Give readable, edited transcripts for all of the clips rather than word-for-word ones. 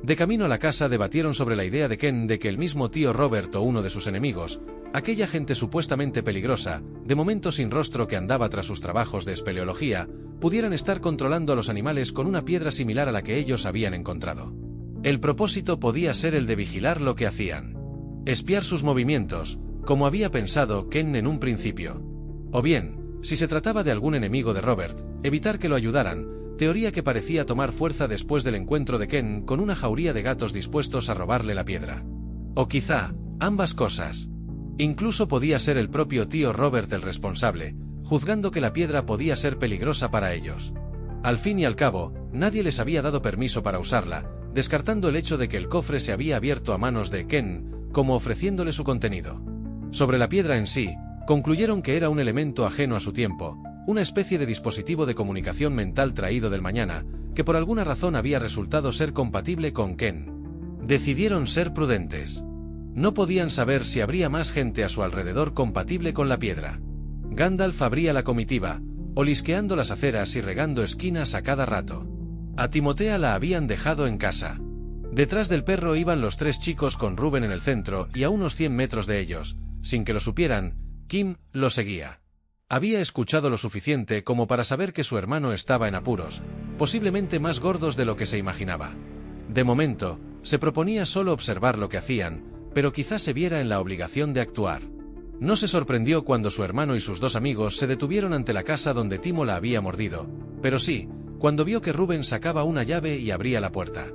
De camino a la casa debatieron sobre la idea de Ken de que el mismo tío Robert o uno de sus enemigos, aquella gente supuestamente peligrosa, de momento sin rostro que andaba tras sus trabajos de espeleología, pudieran estar controlando a los animales con una piedra similar a la que ellos habían encontrado. El propósito podía ser el de vigilar lo que hacían. Espiar sus movimientos, como había pensado Ken en un principio. O bien, si se trataba de algún enemigo de Robert, evitar que lo ayudaran, teoría que parecía tomar fuerza después del encuentro de Ken con una jauría de gatos dispuestos a robarle la piedra. O quizá, ambas cosas. Incluso podía ser el propio tío Robert el responsable, juzgando que la piedra podía ser peligrosa para ellos. Al fin y al cabo, nadie les había dado permiso para usarla, descartando el hecho de que el cofre se había abierto a manos de Ken, como ofreciéndole su contenido. Sobre la piedra en sí, concluyeron que era un elemento ajeno a su tiempo, una especie de dispositivo de comunicación mental traído del mañana, que por alguna razón había resultado ser compatible con Ken. Decidieron ser prudentes. No podían saber si habría más gente a su alrededor compatible con la piedra. Gandalf abría la comitiva, olisqueando las aceras y regando esquinas a cada rato. A Timotea la habían dejado en casa. Detrás del perro iban los tres chicos con Reuben en el centro y a unos 100 metros de ellos, sin que lo supieran, Kim lo seguía. Había escuchado lo suficiente como para saber que su hermano estaba en apuros, posiblemente más gordos de lo que se imaginaba. De momento, se proponía solo observar lo que hacían, pero quizás se viera en la obligación de actuar. No se sorprendió cuando su hermano y sus dos amigos se detuvieron ante la casa donde Timo la había mordido, pero sí, cuando vio que Reuben sacaba una llave y abría la puerta.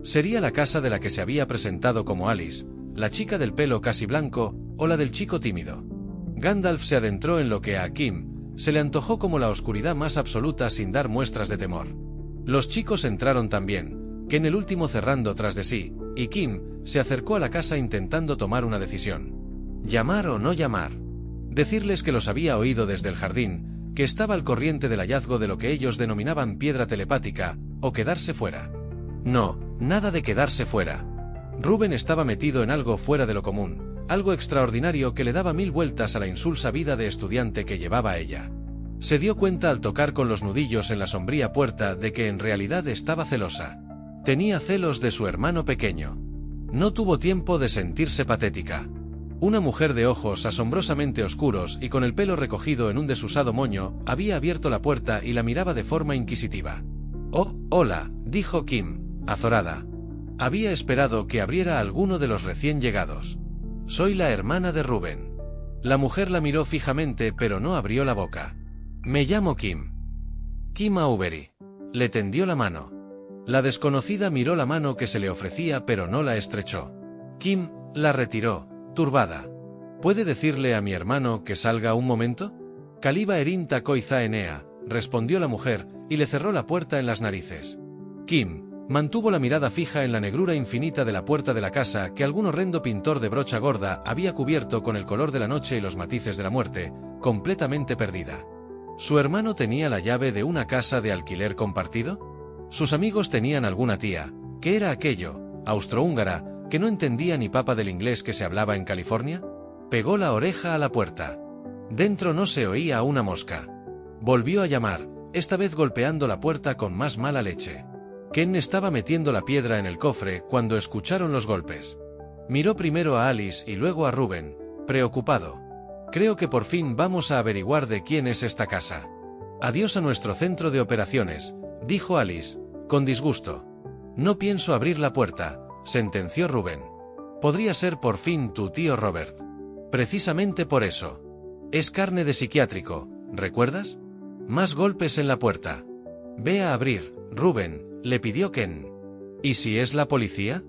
Sería la casa de la que se había presentado como Alice, la chica del pelo casi blanco, o la del chico tímido. Gandalf se adentró en lo que a Kim se le antojó como la oscuridad más absoluta sin dar muestras de temor. Los chicos entraron también, Ken el último cerrando tras de sí, y Kim se acercó a la casa intentando tomar una decisión. ¿Llamar o no llamar? Decirles que los había oído desde el jardín, que estaba al corriente del hallazgo de lo que ellos denominaban piedra telepática, o quedarse fuera. No, nada de quedarse fuera. Reuben estaba metido en algo fuera de lo común, algo extraordinario que le daba 1000 vueltas a la insulsa vida de estudiante que llevaba ella. Se dio cuenta al tocar con los nudillos en la sombría puerta de que en realidad estaba celosa. Tenía celos de su hermano pequeño. No tuvo tiempo de sentirse patética. Una mujer de ojos asombrosamente oscuros y con el pelo recogido en un desusado moño había abierto la puerta y la miraba de forma inquisitiva. «Oh, hola», dijo Kim, azorada. Había esperado que abriera alguno de los recién llegados. «Soy la hermana de Reuben». La mujer la miró fijamente pero no abrió la boca. «Me llamo Kim». «Kim Aubery». Le tendió la mano. La desconocida miró la mano que se le ofrecía pero no la estrechó. Kim la retiró, turbada. «¿Puede decirle a mi hermano que salga un momento?» «Kaliba erin takoiza enea», respondió la mujer, y le cerró la puerta en las narices. Kim mantuvo la mirada fija en la negrura infinita de la puerta de la casa que algún horrendo pintor de brocha gorda había cubierto con el color de la noche y los matices de la muerte, completamente perdida. ¿Su hermano tenía la llave de una casa de alquiler compartido? ¿Sus amigos tenían alguna tía, que era aquello, austrohúngara, que no entendía ni papa del inglés que se hablaba en California? Pegó la oreja a la puerta. Dentro no se oía una mosca. Volvió a llamar, esta vez golpeando la puerta con más mala leche. Ken estaba metiendo la piedra en el cofre cuando escucharon los golpes. Miró primero a Alice y luego a Reuben, preocupado. «Creo que por fin vamos a averiguar de quién es esta casa». «Adiós a nuestro centro de operaciones», dijo Alice, con disgusto. «No pienso abrir la puerta», sentenció Reuben. «Podría ser por fin tu tío Robert». «Precisamente por eso. Es carne de psiquiátrico, ¿recuerdas?» Más golpes en la puerta. «Ve a abrir, Reuben», le pidió Ken. «¿Y si es la policía?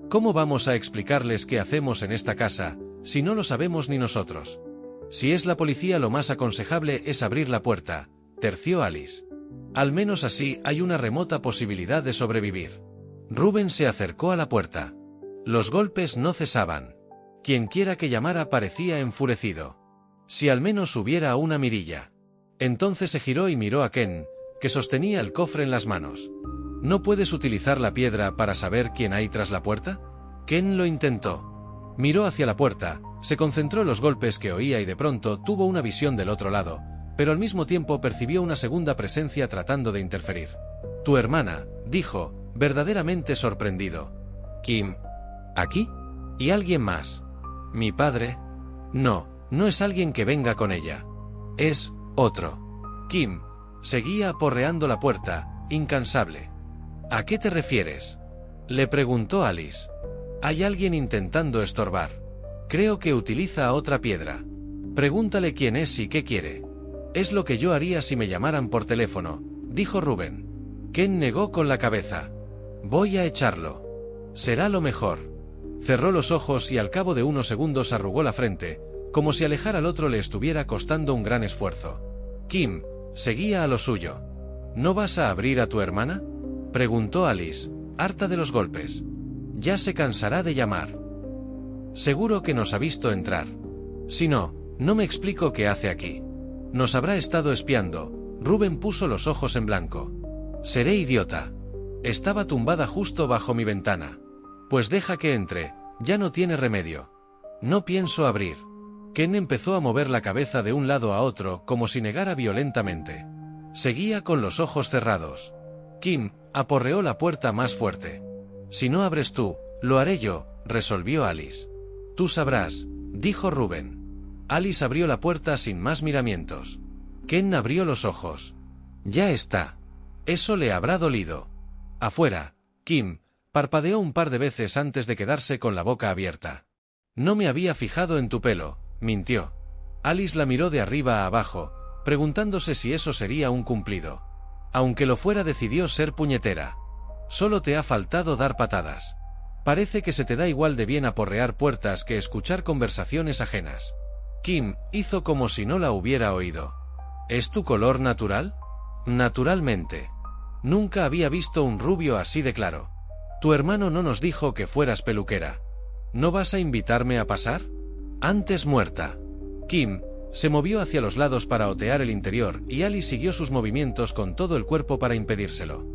¿Cómo vamos a explicarles qué hacemos en esta casa, si no lo sabemos ni nosotros?» «Si es la policía, lo más aconsejable es abrir la puerta», terció Alice. «Al menos así hay una remota posibilidad de sobrevivir». Reuben se acercó a la puerta. Los golpes no cesaban. Quienquiera que llamara parecía enfurecido. Si al menos hubiera una mirilla. Entonces se giró y miró a Ken, que sostenía el cofre en las manos. «¿No puedes utilizar la piedra para saber quién hay tras la puerta?» Ken lo intentó. Miró hacia la puerta, se concentró en los golpes que oía y de pronto tuvo una visión del otro lado, pero al mismo tiempo percibió una segunda presencia tratando de interferir. «Tu hermana», dijo, verdaderamente sorprendido. «Kim. ¿Aquí? ¿Y alguien más? ¿Mi padre?» «No, no es alguien que venga con ella. Es otro». Kim seguía aporreando la puerta, incansable. «¿A qué te refieres?», le preguntó Alice. «Hay alguien intentando estorbar. Creo que utiliza otra piedra. Pregúntale quién es y qué quiere». «Es lo que yo haría si me llamaran por teléfono», dijo Rubén. Ken negó con la cabeza. «Voy a echarlo. Será lo mejor». Cerró los ojos y al cabo de unos segundos arrugó la frente, como si alejar al otro le estuviera costando un gran esfuerzo. Kim seguía a lo suyo. «¿No vas a abrir a tu hermana?», preguntó Alice, harta de los golpes. «Ya se cansará de llamar. Seguro que nos ha visto entrar. Si no, no me explico qué hace aquí. Nos habrá estado espiando». Rubén puso los ojos en blanco. «Seré idiota. Estaba tumbada justo bajo mi ventana». «Pues deja que entre, ya no tiene remedio». «No pienso abrir». Ken empezó a mover la cabeza de un lado a otro como si negara violentamente. Seguía con los ojos cerrados. Kim aporreó la puerta más fuerte. «Si no abres tú, lo haré yo», resolvió Alice. «Tú sabrás», dijo Rubén. Alice abrió la puerta sin más miramientos. Ken abrió los ojos. «Ya está. Eso le habrá dolido». «Afuera». Kim parpadeó un par de veces antes de quedarse con la boca abierta. «No me había fijado en tu pelo», mintió. Alice la miró de arriba a abajo, preguntándose si eso sería un cumplido. Aunque lo fuera, decidió ser puñetera. «Solo te ha faltado dar patadas. Parece que se te da igual de bien aporrear puertas que escuchar conversaciones ajenas». Kim hizo como si no la hubiera oído. «¿Es tu color natural?». «Naturalmente. Nunca había visto un rubio así de claro». «Tu hermano no nos dijo que fueras peluquera. ¿No vas a invitarme a pasar?». «Antes muerta». Kim se movió hacia los lados para otear el interior y Alice siguió sus movimientos con todo el cuerpo para impedírselo.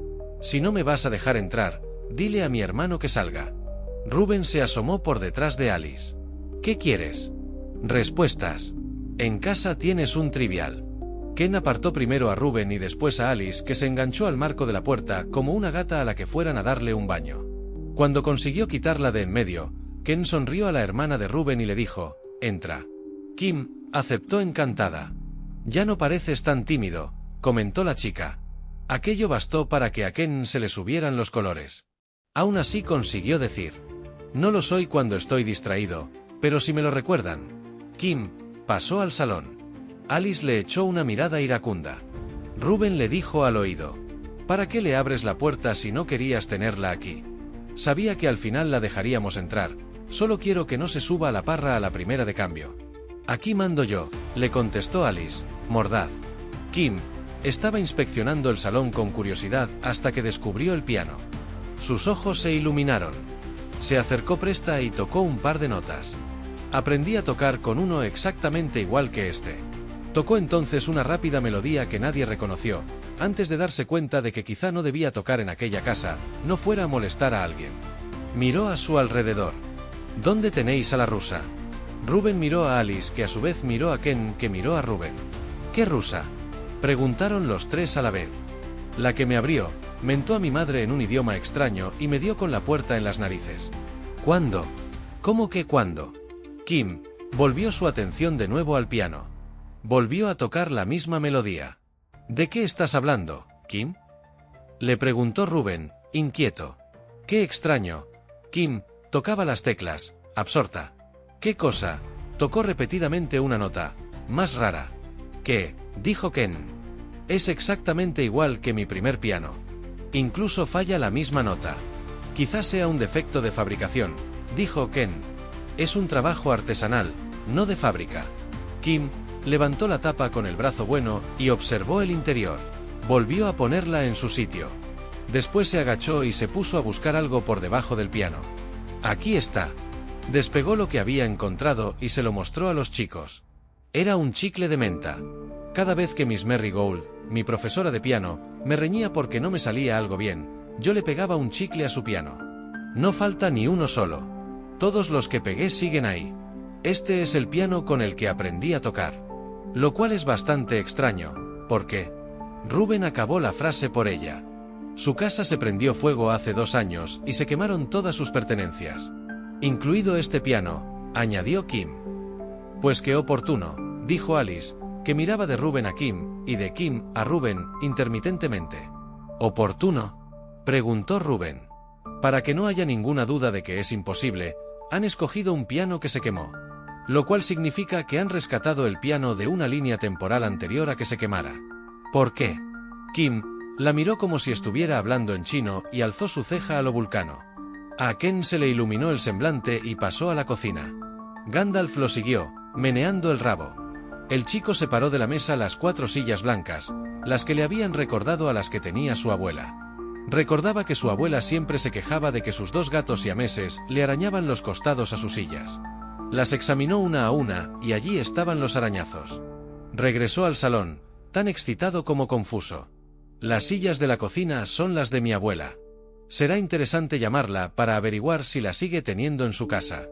«Si no me vas a dejar entrar, dile a mi hermano que salga». Rubén se asomó por detrás de Alice. «¿Qué quieres?». «Respuestas. En casa tienes un trivial». Ken apartó primero a Rubén y después a Alice, que se enganchó al marco de la puerta como una gata a la que fueran a darle un baño. Cuando consiguió quitarla de en medio, Ken sonrió a la hermana de Rubén y le dijo: «Entra». Kim aceptó encantada. «Ya no pareces tan tímido», comentó la chica. Aquello bastó para que a Ken se le subieran los colores. Aún así consiguió decir: «No lo soy cuando estoy distraído, pero si me lo recuerdan». Kim pasó al salón. Alice le echó una mirada iracunda. Rubén le dijo al oído: «¿Para qué le abres la puerta si no querías tenerla aquí? Sabía que al final la dejaríamos entrar, solo quiero que no se suba a la parra a la primera de cambio». «Aquí mando yo», le contestó Alice, mordaz. Kim estaba inspeccionando el salón con curiosidad hasta que descubrió el piano. Sus ojos se iluminaron. Se acercó presta y tocó un par de notas. «Aprendí a tocar con uno exactamente igual que este». Tocó entonces una rápida melodía que nadie reconoció, antes de darse cuenta de que quizá no debía tocar en aquella casa, no fuera a molestar a alguien. Miró a su alrededor. «¿Dónde tenéis a la rusa?». Rubén miró a Alice, que a su vez miró a Ken, que miró a Rubén. «¿Qué rusa?», preguntaron los tres a la vez. «La que me abrió», mentó a mi madre en un idioma extraño y me dio con la puerta en las narices. «¿Cuándo?». «¿Cómo que cuándo?». Kim volvió su atención de nuevo al piano. Volvió a tocar la misma melodía. «¿De qué estás hablando, Kim?», le preguntó Rubén, inquieto. «Qué extraño». Kim tocaba las teclas, absorta. «¿Qué cosa?». Tocó repetidamente una nota, más rara. «¿Qué?», dijo Ken. «Es exactamente igual que mi primer piano. Incluso falla la misma nota». «Quizás sea un defecto de fabricación», dijo Ken. «Es un trabajo artesanal, no de fábrica». Kim levantó la tapa con el brazo bueno y observó el interior. Volvió a ponerla en su sitio. Después se agachó y se puso a buscar algo por debajo del piano. «Aquí está». Despegó lo que había encontrado y se lo mostró a los chicos. Era un chicle de menta. Cada vez que Miss Marigold, mi profesora de piano, me reñía porque no me salía algo bien, yo le pegaba un chicle a su piano. No falta ni uno solo. Todos los que pegué siguen ahí. Este es el piano con el que aprendí a tocar. Lo cual es bastante extraño, porque Rubén acabó la frase por ella. Su casa se prendió fuego hace 2 años y se quemaron todas sus pertenencias, incluido este piano, añadió Kim. Pues qué oportuno, dijo Alice, que miraba de Rubén a Kim, y de Kim a Rubén, intermitentemente. ¿Oportuno?, preguntó Rubén. Para que no haya ninguna duda de que es imposible, han escogido un piano que se quemó. Lo cual significa que han rescatado el piano de una línea temporal anterior a que se quemara. ¿Por qué? Kim la miró como si estuviera hablando en chino y alzó su ceja a lo Vulcano. A Ken se le iluminó el semblante y pasó a la cocina. Gandalf lo siguió, meneando el rabo. El chico separó de la mesa las 4 sillas blancas, las que le habían recordado a las que tenía su abuela. Recordaba que su abuela siempre se quejaba de que sus 2 gatos siameses le arañaban los costados a sus sillas. Las examinó una a una y allí estaban los arañazos. Regresó al salón, tan excitado como confuso. Las sillas de la cocina son las de mi abuela. Será interesante llamarla para averiguar si las sigue teniendo en su casa.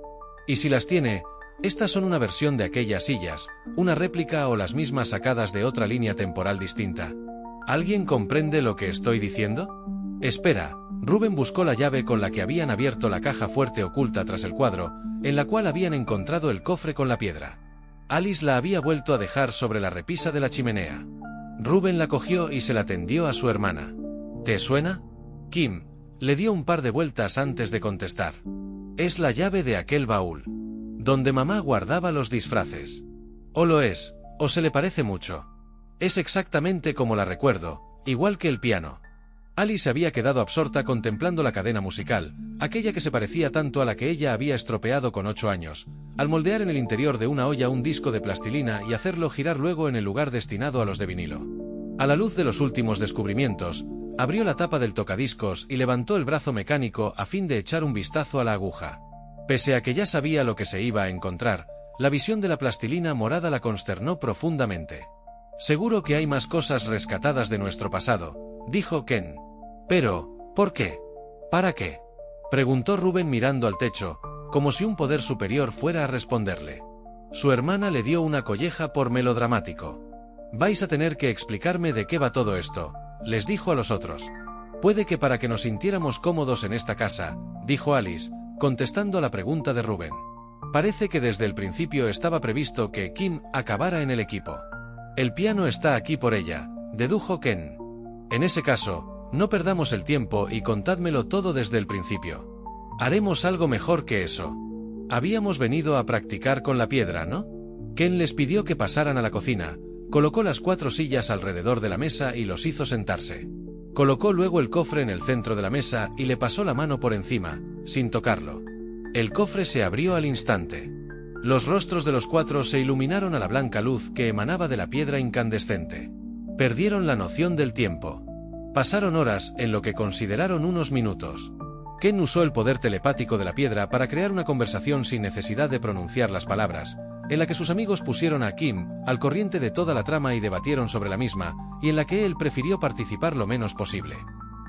Y si las tiene, estas son una versión de aquellas sillas, una réplica o las mismas sacadas de otra línea temporal distinta. ¿Alguien comprende lo que estoy diciendo? Espera, Rubén buscó la llave con la que habían abierto la caja fuerte oculta tras el cuadro, en la cual habían encontrado el cofre con la piedra. Alice la había vuelto a dejar sobre la repisa de la chimenea. Rubén la cogió y se la tendió a su hermana. ¿Te suena? Kim le dio un par de vueltas antes de contestar. Es la llave de aquel baúl, donde mamá guardaba los disfraces. O lo es, o se le parece mucho. Es exactamente como la recuerdo, igual que el piano. Alice había quedado absorta contemplando la cadena musical, aquella que se parecía tanto a la que ella había estropeado con 8 años, al moldear en el interior de una olla un disco de plastilina y hacerlo girar luego en el lugar destinado a los de vinilo. A la luz de los últimos descubrimientos, abrió la tapa del tocadiscos y levantó el brazo mecánico a fin de echar un vistazo a la aguja. Pese a que ya sabía lo que se iba a encontrar, la visión de la plastilina morada la consternó profundamente. Seguro que hay más cosas rescatadas de nuestro pasado, dijo Ken. Pero, ¿por qué? ¿Para qué?, preguntó Rubén mirando al techo, como si un poder superior fuera a responderle. Su hermana le dio una colleja por melodramático. Vais a tener que explicarme de qué va todo esto, les dijo a los otros. Puede que para que nos sintiéramos cómodos en esta casa, dijo Alice, contestando a la pregunta de Rubén. Parece que desde el principio estaba previsto que Kim acabara en el equipo. El piano está aquí por ella, dedujo Ken. En ese caso, no perdamos el tiempo y contádmelo todo desde el principio. Haremos algo mejor que eso. Habíamos venido a practicar con la piedra, ¿no? Ken les pidió que pasaran a la cocina, colocó las 4 sillas alrededor de la mesa y los hizo sentarse. Colocó luego el cofre en el centro de la mesa y le pasó la mano por encima, sin tocarlo. El cofre se abrió al instante. Los rostros de los 4 se iluminaron a la blanca luz que emanaba de la piedra incandescente. Perdieron la noción del tiempo. Pasaron horas en lo que consideraron unos minutos. Ken usó el poder telepático de la piedra para crear una conversación sin necesidad de pronunciar las palabras, en la que sus amigos pusieron a Kim al corriente de toda la trama y debatieron sobre la misma, y en la que él prefirió participar lo menos posible.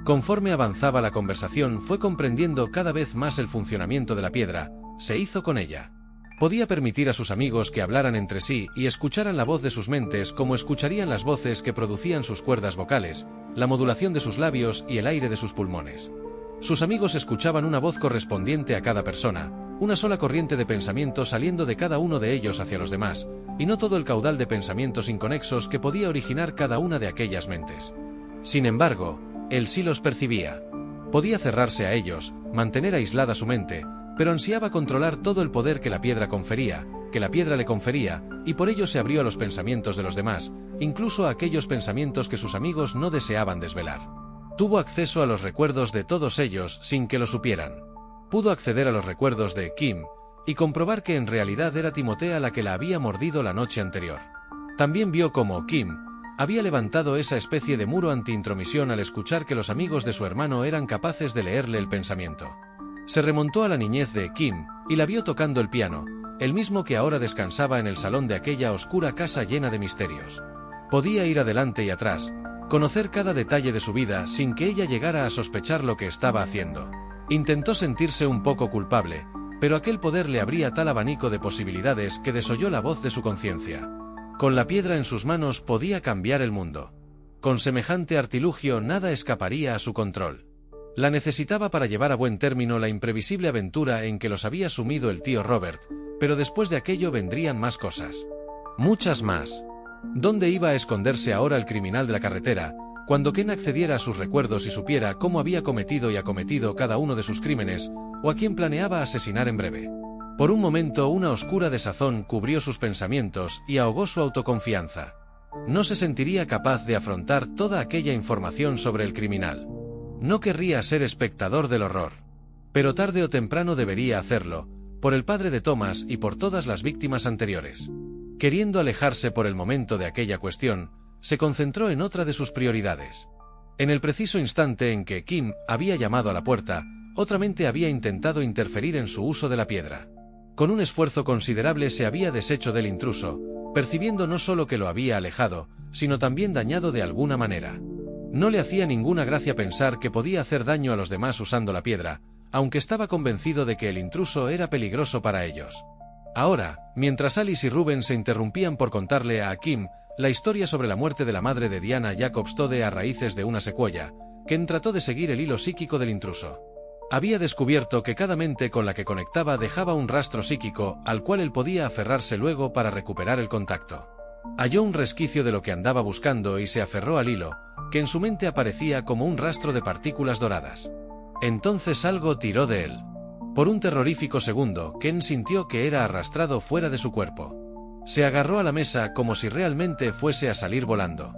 Conforme avanzaba la conversación fue comprendiendo cada vez más el funcionamiento de la piedra, se hizo con ella. Podía permitir a sus amigos que hablaran entre sí y escucharan la voz de sus mentes como escucharían las voces que producían sus cuerdas vocales, la modulación de sus labios y el aire de sus pulmones. Sus amigos escuchaban una voz correspondiente a cada persona, una sola corriente de pensamiento saliendo de cada uno de ellos hacia los demás, y no todo el caudal de pensamientos inconexos que podía originar cada una de aquellas mentes. Sin embargo, él sí los percibía. Podía cerrarse a ellos, mantener aislada su mente, pero ansiaba controlar todo el poder que la piedra confería, que la piedra le confería, y por ello se abrió a los pensamientos de los demás, incluso a aquellos pensamientos que sus amigos no deseaban desvelar. Tuvo acceso a los recuerdos de todos ellos sin que lo supieran. Pudo acceder a los recuerdos de Kim, y comprobar que en realidad era Timotea la que la había mordido la noche anterior. También vio cómo Kim había levantado esa especie de muro anti-intromisión al escuchar que los amigos de su hermano eran capaces de leerle el pensamiento. Se remontó a la niñez de Kim y la vio tocando el piano, el mismo que ahora descansaba en el salón de aquella oscura casa llena de misterios. Podía ir adelante y atrás, conocer cada detalle de su vida sin que ella llegara a sospechar lo que estaba haciendo. Intentó sentirse un poco culpable, pero aquel poder le abría tal abanico de posibilidades que desoyó la voz de su conciencia. Con la piedra en sus manos podía cambiar el mundo. Con semejante artilugio nada escaparía a su control. La necesitaba para llevar a buen término la imprevisible aventura en que los había sumido el tío Robert, pero después de aquello vendrían más cosas. Muchas más. ¿Dónde iba a esconderse ahora el criminal de la carretera, cuando Ken accediera a sus recuerdos y supiera cómo había cometido y acometido cada uno de sus crímenes, o a quién planeaba asesinar en breve? Por un momento una oscura desazón cubrió sus pensamientos y ahogó su autoconfianza. No se sentiría capaz de afrontar toda aquella información sobre el criminal. No querría ser espectador del horror. Pero tarde o temprano debería hacerlo, por el padre de Thomas y por todas las víctimas anteriores. Queriendo alejarse por el momento de aquella cuestión, se concentró en otra de sus prioridades. En el preciso instante en que Kim había llamado a la puerta, otra mente había intentado interferir en su uso de la piedra. Con un esfuerzo considerable se había deshecho del intruso, percibiendo no solo que lo había alejado, sino también dañado de alguna manera. No le hacía ninguna gracia pensar que podía hacer daño a los demás usando la piedra, aunque estaba convencido de que el intruso era peligroso para ellos. Ahora, mientras Alice y Rubén se interrumpían por contarle a Kim la historia sobre la muerte de la madre de Diana Jacobs Tode a raíces de una secuoya, Ken trató de seguir el hilo psíquico del intruso. Había descubierto que cada mente con la que conectaba dejaba un rastro psíquico al cual él podía aferrarse luego para recuperar el contacto. Halló un resquicio de lo que andaba buscando y se aferró al hilo, que en su mente aparecía como un rastro de partículas doradas. Entonces algo tiró de él. Por un terrorífico segundo, Ken sintió que era arrastrado fuera de su cuerpo. Se agarró a la mesa como si realmente fuese a salir volando.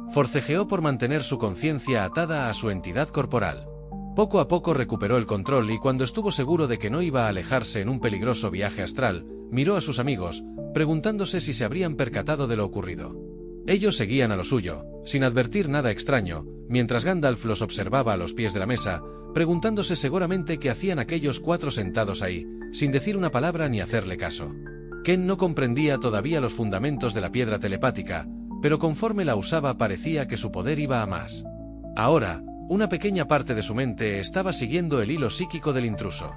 Forcejeó por mantener su conciencia atada a su entidad corporal. Poco a poco recuperó el control y cuando estuvo seguro de que no iba a alejarse en un peligroso viaje astral, miró a sus amigos, preguntándose si se habrían percatado de lo ocurrido. Ellos seguían a lo suyo, sin advertir nada extraño, mientras Gandalf los observaba a los pies de la mesa, preguntándose seguramente qué hacían aquellos 4 sentados ahí, sin decir una palabra ni hacerle caso. Ken no comprendía todavía los fundamentos de la piedra telepática, pero conforme la usaba parecía que su poder iba a más. Ahora, una pequeña parte de su mente estaba siguiendo el hilo psíquico del intruso.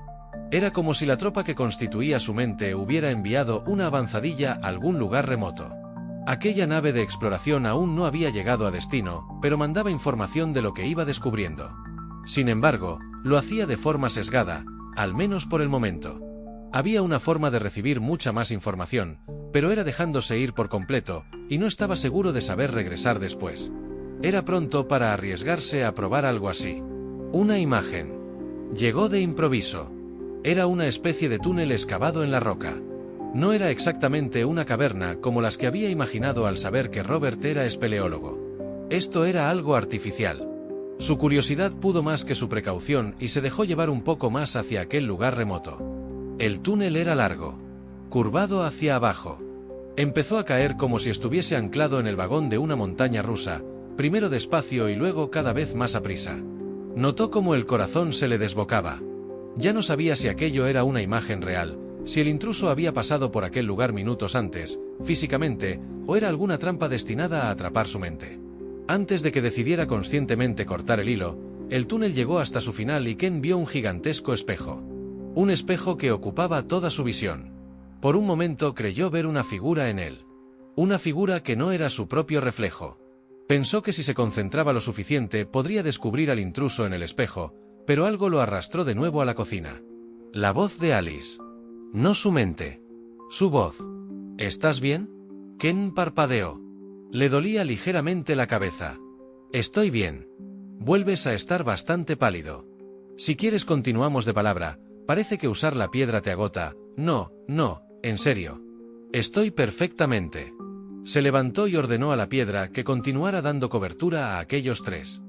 Era como si la tropa que constituía su mente hubiera enviado una avanzadilla a algún lugar remoto. Aquella nave de exploración aún no había llegado a destino, pero mandaba información de lo que iba descubriendo. Sin embargo, lo hacía de forma sesgada, al menos por el momento. Había una forma de recibir mucha más información, pero era dejándose ir por completo, y no estaba seguro de saber regresar después. Era pronto para arriesgarse a probar algo así. Una imagen. Llegó de improviso. Era una especie de túnel excavado en la roca. No era exactamente una caverna como las que había imaginado al saber que Robert era espeleólogo. Esto era algo artificial. Su curiosidad pudo más que su precaución y se dejó llevar un poco más hacia aquel lugar remoto. El túnel era largo, curvado hacia abajo. Empezó a caer como si estuviese anclado en el vagón de una montaña rusa, primero despacio y luego cada vez más aprisa. Notó como el corazón se le desbocaba. Ya no sabía si aquello era una imagen real, si el intruso había pasado por aquel lugar minutos antes, físicamente, o era alguna trampa destinada a atrapar su mente. Antes de que decidiera conscientemente cortar el hilo, el túnel llegó hasta su final y Ken vio un gigantesco espejo. Un espejo que ocupaba toda su visión. Por un momento creyó ver una figura en él. Una figura que no era su propio reflejo. Pensó que si se concentraba lo suficiente podría descubrir al intruso en el espejo, pero algo lo arrastró de nuevo a la cocina. La voz de Alice. No su mente. Su voz. ¿Estás bien? Ken parpadeó. Le dolía ligeramente la cabeza. Estoy bien. Vuelves a estar bastante pálido. Si quieres continuamos de palabra, parece que usar la piedra te agota. No, en serio. Estoy perfectamente. Se levantó y ordenó a la piedra que continuara dando cobertura a aquellos 3.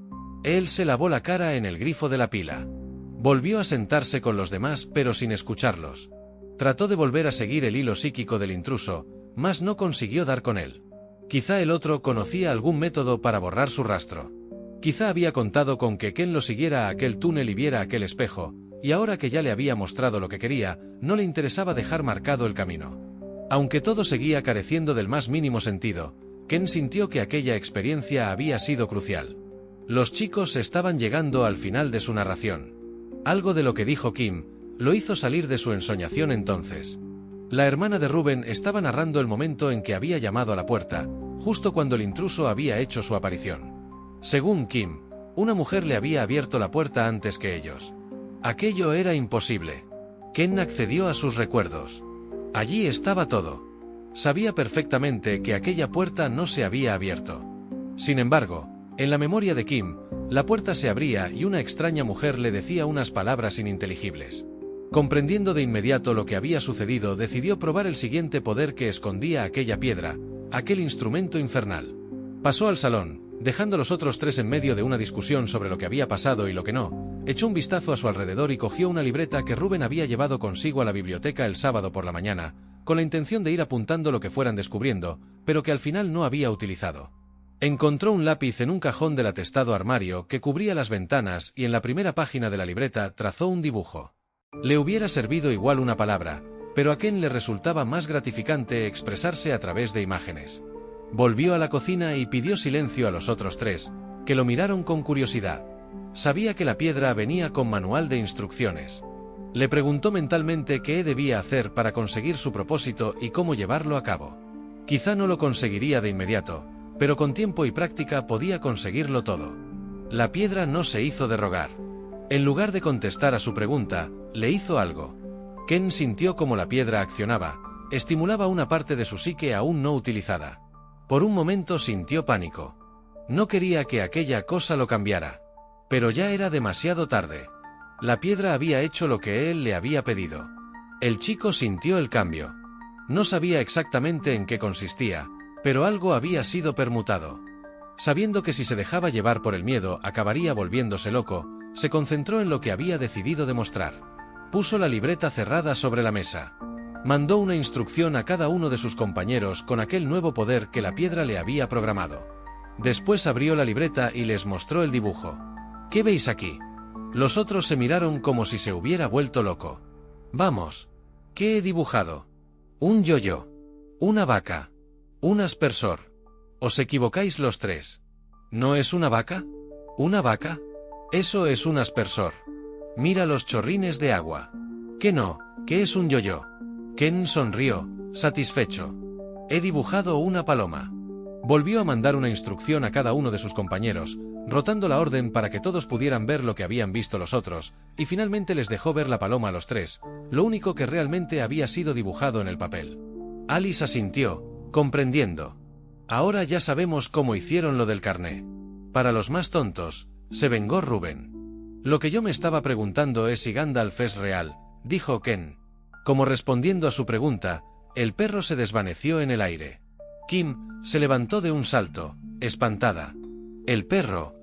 Él se lavó la cara en el grifo de la pila. Volvió a sentarse con los demás pero sin escucharlos. Trató de volver a seguir el hilo psíquico del intruso, mas no consiguió dar con él. Quizá el otro conocía algún método para borrar su rastro. Quizá había contado con que Ken lo siguiera a aquel túnel y viera aquel espejo, y ahora que ya le había mostrado lo que quería, no le interesaba dejar marcado el camino. Aunque todo seguía careciendo del más mínimo sentido, Ken sintió que aquella experiencia había sido crucial. Los chicos estaban llegando al final de su narración. Algo de lo que dijo Kim lo hizo salir de su ensoñación entonces. La hermana de Rubén estaba narrando el momento en que había llamado a la puerta, justo cuando el intruso había hecho su aparición. Según Kim, una mujer le había abierto la puerta antes que ellos. Aquello era imposible. Ken accedió a sus recuerdos. Allí estaba todo. Sabía perfectamente que aquella puerta no se había abierto. Sin embargo, en la memoria de Kim, la puerta se abría y una extraña mujer le decía unas palabras ininteligibles. Comprendiendo de inmediato lo que había sucedido, decidió probar el siguiente poder que escondía aquella piedra, aquel instrumento infernal. Pasó al salón, dejando a los otros tres en medio de una discusión sobre lo que había pasado y lo que no. Echó un vistazo a su alrededor y cogió una libreta que Rubén había llevado consigo a la biblioteca el sábado por la mañana, con la intención de ir apuntando lo que fueran descubriendo, pero que al final no había utilizado. Encontró un lápiz en un cajón del atestado armario que cubría las ventanas y en la primera página de la libreta trazó un dibujo. Le hubiera servido igual una palabra, pero a Ken le resultaba más gratificante expresarse a través de imágenes. Volvió a la cocina y pidió silencio a los otros tres, que lo miraron con curiosidad. Sabía que la piedra venía con manual de instrucciones. Le preguntó mentalmente qué debía hacer para conseguir su propósito y cómo llevarlo a cabo. Quizá no lo conseguiría de inmediato, pero con tiempo y práctica podía conseguirlo todo. La piedra no se hizo de rogar. En lugar de contestar a su pregunta, le hizo algo. Ken sintió como la piedra accionaba, estimulaba una parte de su psique aún no utilizada. Por un momento sintió pánico. No quería que aquella cosa lo cambiara. Pero ya era demasiado tarde. La piedra había hecho lo que él le había pedido. El chico sintió el cambio. No sabía exactamente en qué consistía, pero algo había sido permutado. Sabiendo que si se dejaba llevar por el miedo acabaría volviéndose loco, se concentró en lo que había decidido demostrar. Puso la libreta cerrada sobre la mesa. Mandó una instrucción a cada uno de sus compañeros con aquel nuevo poder que la piedra le había programado. Después abrió la libreta y les mostró el dibujo. ¿Qué veis aquí? Los otros se miraron como si se hubiera vuelto loco. Vamos. ¿Qué he dibujado? Un yo-yo. Una vaca. Un aspersor. Os equivocáis los tres. ¿No es una vaca? ¿Una vaca? Eso es un aspersor. Mira los chorrines de agua. ¿Qué no? ¿Qué es un yo-yo? Ken sonrió, satisfecho. He dibujado una paloma. Volvió a mandar una instrucción a cada uno de sus compañeros, rotando la orden para que todos pudieran ver lo que habían visto los otros, y finalmente les dejó ver la paloma a los tres, lo único que realmente había sido dibujado en el papel. Alice asintió, comprendiendo. Ahora ya sabemos cómo hicieron lo del carné. Para los más tontos, se vengó Rubén. Lo que yo me estaba preguntando es si Gandalf es real, dijo Ken. Como respondiendo a su pregunta, el perro se desvaneció en el aire. Kim se levantó de un salto, espantada. El perro.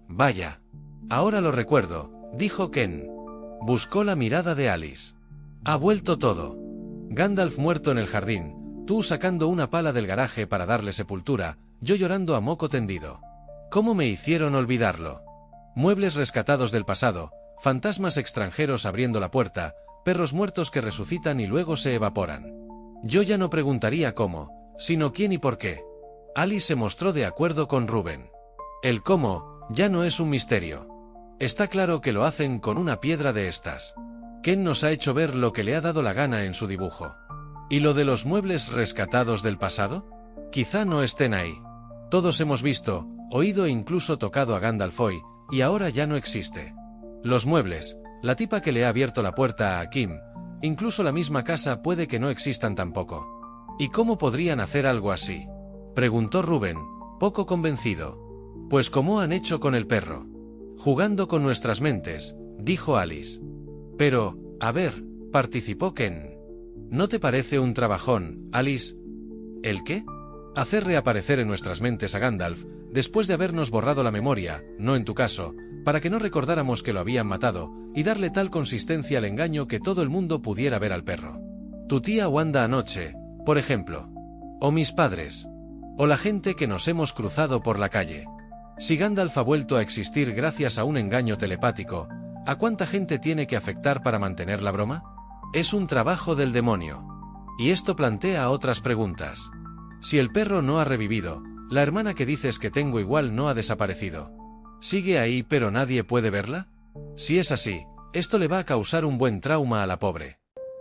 Vaya. Ahora lo recuerdo, dijo Ken. Buscó la mirada de Alice. Ha vuelto todo. Gandalf muerto en el jardín, tú sacando una pala del garaje para darle sepultura, yo llorando a moco tendido. ¿Cómo me hicieron olvidarlo? Muebles rescatados del pasado, fantasmas extranjeros abriendo la puerta, perros muertos que resucitan y luego se evaporan. Yo ya no preguntaría cómo, sino quién y por qué. Alice se mostró de acuerdo con Rubén. El cómo ya no es un misterio. Está claro que lo hacen con una piedra de estas. Ken nos ha hecho ver lo que le ha dado la gana en su dibujo. ¿Y lo de los muebles rescatados del pasado? Quizá no estén ahí. Todos hemos visto, oído e incluso tocado a Gandalf hoy, y ahora ya no existe. Los muebles, la tipa que le ha abierto la puerta a Kim, incluso la misma casa puede que no existan tampoco. ¿Y cómo podrían hacer algo así? Preguntó Rubén, poco convencido. Pues como han hecho con el perro. Jugando con nuestras mentes, dijo Alice. Pero, a ver, participó Ken. ¿No te parece un trabajón, Alice? ¿El qué? Hacer reaparecer en nuestras mentes a Gandalf, después de habernos borrado la memoria, no en tu caso, para que no recordáramos que lo habían matado, y darle tal consistencia al engaño que todo el mundo pudiera ver al perro. Tu tía Wanda anoche, por ejemplo. O mis padres. O la gente que nos hemos cruzado por la calle. Si Gandalf ha vuelto a existir gracias a un engaño telepático, ¿a cuánta gente tiene que afectar para mantener la broma? Es un trabajo del demonio. Y esto plantea otras preguntas. Si el perro no ha revivido, la hermana que dices que tengo igual no ha desaparecido. ¿Sigue ahí pero nadie puede verla? Si es así, esto le va a causar un buen trauma a la pobre.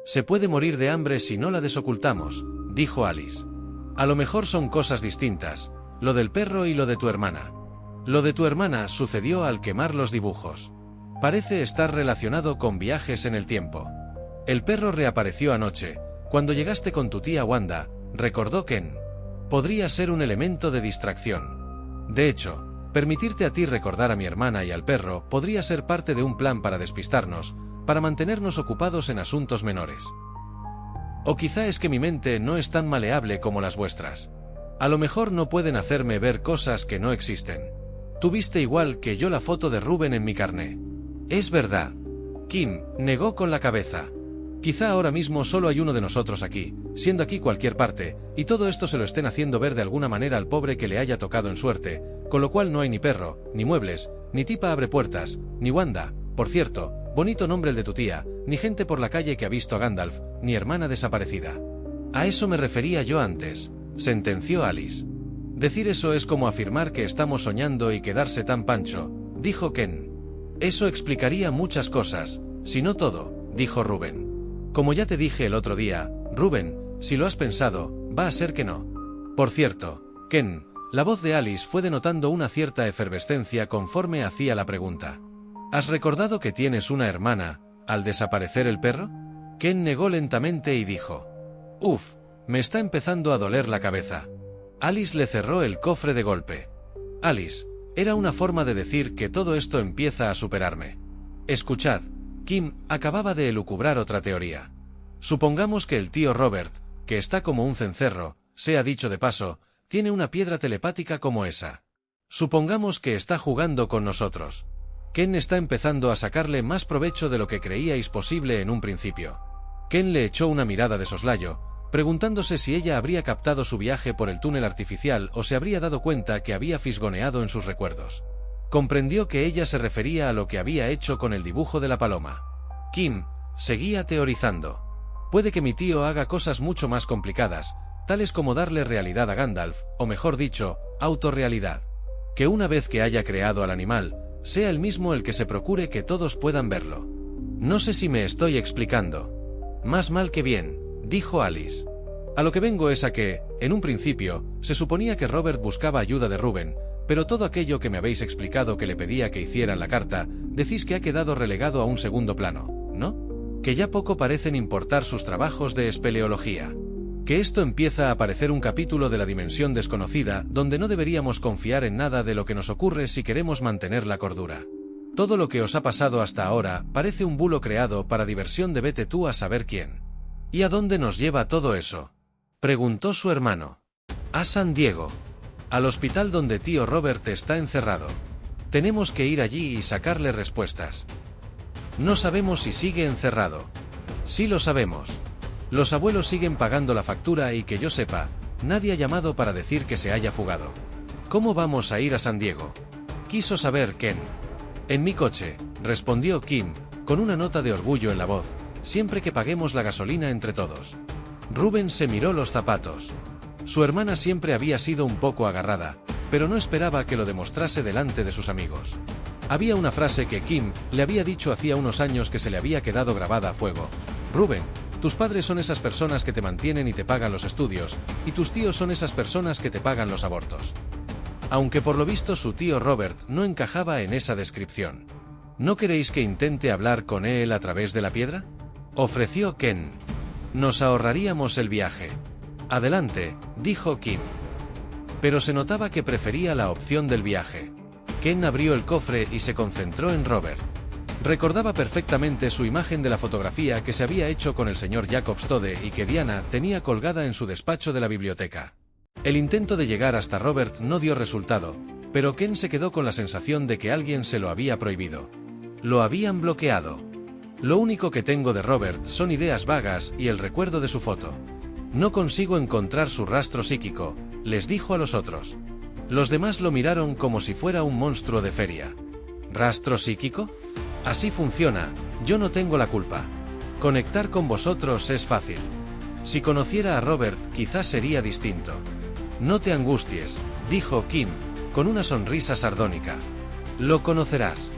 Se puede morir de hambre si no la desocultamos, dijo Alice. A lo mejor son cosas distintas, lo del perro y lo de tu hermana. Lo de tu hermana sucedió al quemar los dibujos. Parece estar relacionado con viajes en el tiempo. El perro reapareció anoche, cuando llegaste con tu tía Wanda, recordó Ken. Podría ser un elemento de distracción. De hecho, permitirte a ti recordar a mi hermana y al perro podría ser parte de un plan para despistarnos, para mantenernos ocupados en asuntos menores. O quizá es que mi mente no es tan maleable como las vuestras. A lo mejor no pueden hacerme ver cosas que no existen. Tuviste igual que yo la foto de Rubén en mi carné. Es verdad. Kim negó con la cabeza. Quizá ahora mismo solo hay uno de nosotros aquí, siendo aquí cualquier parte, y todo esto se lo estén haciendo ver de alguna manera al pobre que le haya tocado en suerte, con lo cual no hay ni perro, ni muebles, ni tipa abre puertas, ni Wanda, por cierto, bonito nombre el de tu tía, ni gente por la calle que ha visto a Gandalf, ni hermana desaparecida. A eso me refería yo antes, sentenció Alice. Decir eso es como afirmar que estamos soñando y quedarse tan pancho, dijo Ken. Eso explicaría muchas cosas, si no todo, dijo Rubén. Como ya te dije el otro día, Rubén, si lo has pensado, va a ser que no. Por cierto, Ken, la voz de Alice fue denotando una cierta efervescencia conforme hacía la pregunta. ¿Has recordado que tienes una hermana, al desaparecer el perro? Ken negó lentamente y dijo: Uf, me está empezando a doler la cabeza. Alice le cerró el cofre de golpe. Alice, era una forma de decir que todo esto empieza a superarme. Escuchad, Kim acababa de elucubrar otra teoría. Supongamos que el tío Robert, que está como un cencerro, sea dicho de paso, tiene una piedra telepática como esa. Supongamos que está jugando con nosotros. Ken está empezando a sacarle más provecho de lo que creíais posible en un principio. Ken le echó una mirada de soslayo, preguntándose si ella habría captado su viaje por el túnel artificial o se habría dado cuenta que había fisgoneado en sus recuerdos. Comprendió que ella se refería a lo que había hecho con el dibujo de la paloma. Kim seguía teorizando. Puede que mi tío haga cosas mucho más complicadas, tales como darle realidad a Gandalf, o mejor dicho, autorrealidad. Que una vez que haya creado al animal, sea él mismo el que se procure que todos puedan verlo. No sé si me estoy explicando. Más mal que bien, dijo Alice. A lo que vengo es a que, en un principio, se suponía que Robert buscaba ayuda de Rubén, pero todo aquello que me habéis explicado que le pedía que hiciera en la carta, decís que ha quedado relegado a un segundo plano, ¿no? Que ya poco parecen importar sus trabajos de espeleología. Que esto empieza a parecer un capítulo de la dimensión desconocida, donde no deberíamos confiar en nada de lo que nos ocurre si queremos mantener la cordura. Todo lo que os ha pasado hasta ahora parece un bulo creado para diversión de vete tú a saber quién. ¿Y a dónde nos lleva todo eso?, preguntó su hermano. A San Diego. Al hospital donde tío Robert está encerrado. Tenemos que ir allí y sacarle respuestas. No sabemos si sigue encerrado. Sí lo sabemos. Los abuelos siguen pagando la factura y que yo sepa, nadie ha llamado para decir que se haya fugado. ¿Cómo vamos a ir a San Diego?, quiso saber Ken. En mi coche, respondió Kim, con una nota de orgullo en la voz, siempre que paguemos la gasolina entre todos. Rubén se miró los zapatos. Su hermana siempre había sido un poco agarrada, pero no esperaba que lo demostrase delante de sus amigos. Había una frase que Kim le había dicho hacía unos años que se le había quedado grabada a fuego. Rubén, tus padres son esas personas que te mantienen y te pagan los estudios, y tus tíos son esas personas que te pagan los abortos. Aunque por lo visto su tío Robert no encajaba en esa descripción. ¿No queréis que intente hablar con él a través de la piedra?, ofreció Ken. Nos ahorraríamos el viaje. Adelante, dijo Kim. Pero se notaba que prefería la opción del viaje. Ken abrió el cofre y se concentró en Robert. Recordaba perfectamente su imagen de la fotografía que se había hecho con el señor Jacobstode y que Diana tenía colgada en su despacho de la biblioteca. El intento de llegar hasta Robert no dio resultado, pero Ken se quedó con la sensación de que alguien se lo había prohibido. Lo habían bloqueado. Lo único que tengo de Robert son ideas vagas y el recuerdo de su foto. No consigo encontrar su rastro psíquico, les dijo a los otros. Los demás lo miraron como si fuera un monstruo de feria. ¿Rastro psíquico? Así funciona, yo no tengo la culpa. Conectar con vosotros es fácil. Si conociera a Robert, quizás sería distinto. No te angusties, dijo Kim, con una sonrisa sardónica. Lo conocerás.